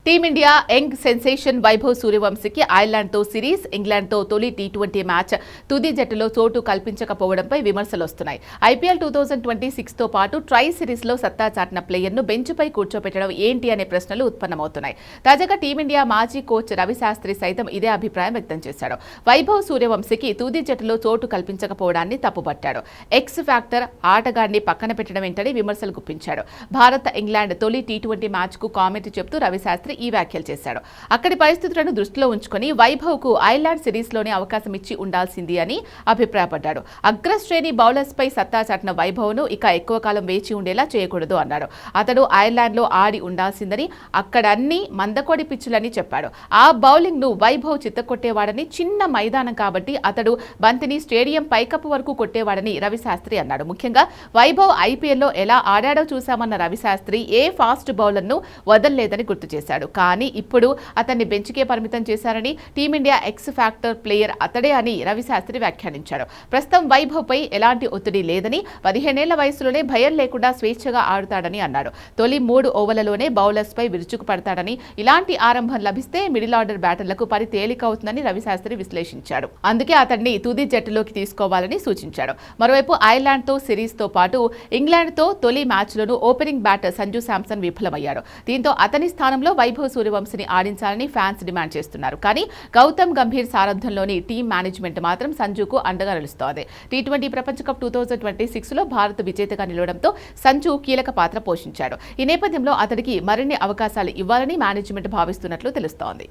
Team India young sensation Vaibhav సూర్యవంశీకి ఐర్లాండ్తో series, ఇంగ్లాండ్తో తొలి టీ20 మ్యాచ్ తుది జట్టులో చోటు కల్పించకపోవడంపై విమర్శలు వస్తున్నాయి. ఐపీఎల్ 2026తో పాటు ట్రై సిరీస్లో సత్తా చాటిన ప్లేయర్ను బెంచ్పై కూర్చోపెట్టడం ఏంటి అనే ప్రశ్నలు ఉత్పన్నమవుతున్నాయి. తాజాగా టీమిండియా మాజీ కోచ్ రవిశాస్త్రి సైతం ఇదే అభిప్రాయం వ్యక్తం చేశాడు. వైభవ్ సూర్యవంశీకి తుది జట్టులో చోటు కల్పించకపోవడాన్ని తప్పుపట్టాడు. ఎక్స్ ఫ్యాక్టర్ ఆటగాడిని పక్కన పెట్టడం ఏంటని విమర్శలు గుప్పించాడు. భారత్ ఇంగ్లాండ్ తొలి టీ20 మ్యాచ్కు కామెంట్ చెబుతూ రవిశాస్త్రి ఈ వ్యాఖ్యలు చేశాడు. అక్కడి పరిస్థితులను దృష్టిలో ఉంచుకొని వైభవ్కు ఐర్లాండ్ సిరీస్లోనే అవకాశం ఇచ్చి ఉండాల్సింది అని అభిప్రాయపడ్డాడు. అగ్రశ్రేణి బౌలర్స్పై సత్తా చాటిన వైభవ్ను ఇక ఎక్కువ కాలం వేచి ఉండేలా చేయకూడదు అన్నాడు. అతడు ఐర్లాండ్లో ఆడి ఉండాల్సిందని, అక్కడ అన్ని మందకొడి పిచ్చులని చెప్పాడు. ఆ బౌలింగ్ను వైభవ్ చిత్తకొట్టేవాడని, చిన్న మైదానం కాబట్టి అతడు బంతిని స్టేడియం పైకప్పు వరకు కొట్టేవాడని రవిశాస్త్రి అన్నాడు. ముఖ్యంగా వైభవ్ ఐపీఎల్లో ఎలా ఆడాడో చూశామన్న రవిశాస్త్రి ఏ ఫాస్ట్ బౌలర్ను వదల్లేదని గుర్తు చేశాడు. కానీ ఇప్పుడు అతన్ని బెంచ్కే పరిమితం చేశారని, టీమిండియా ఎక్స్ ఫ్యాక్టర్ ప్లేయర్ అతడే అని రవిశాస్త్రి వ్యాఖ్యానించాడు. ప్రస్తుతం వైభవ్ పై ఎలాంటి ఒత్తిడి లేదని, 15 ఏళ్ల వయసులోనే భయం లేకుండా స్వేచ్ఛగా ఆడుతాడని అన్నాడు. తొలి 3 ఓవర్లలోనే బౌలర్స్ పై విరుచుకు పడతాడని, ఇలాంటి ఆరంభం లభిస్తే మిడిల్ ఆర్డర్ బ్యాటర్లకు పని తేలిక అవుతుందని రవిశాస్త్రి విశ్లేషించాడు. అందుకే అతన్ని తుది జట్టులోకి తీసుకోవాలని సూచించాడు. మరోవైపు ఐర్లాండ్తో సిరీస్తో పాటు ఇంగ్లాండ్తో తొలి మ్యాచ్లోనూ ఓపెనింగ్ బ్యాటర్ సంజు శాంసన్ విఫలమయ్యాడు. దీంతో అతని స్థానంలో వైభవ్ సూర్యవంశీని ఆడించాలని ఫ్యాన్స్ డిమాండ్ చేస్తున్నారు. కానీ గౌతమ్ గంభీర్ సారథ్యంలోని టీం మేనేజ్మెంట్ మాత్రం సంజుకు అండగా నిలుస్తోంది. టీ20 ప్రపంచ కప్ 2026లో భారత్ విజేతగా నిలవడంతో సంజు కీలక పాత్ర పోషించాడు. ఈ నేపథ్యంలో అతడికి మరిన్ని అవకాశాలు ఇవ్వాలని మేనేజ్మెంట్ భావిస్తున్నట్లు తెలుస్తోంది.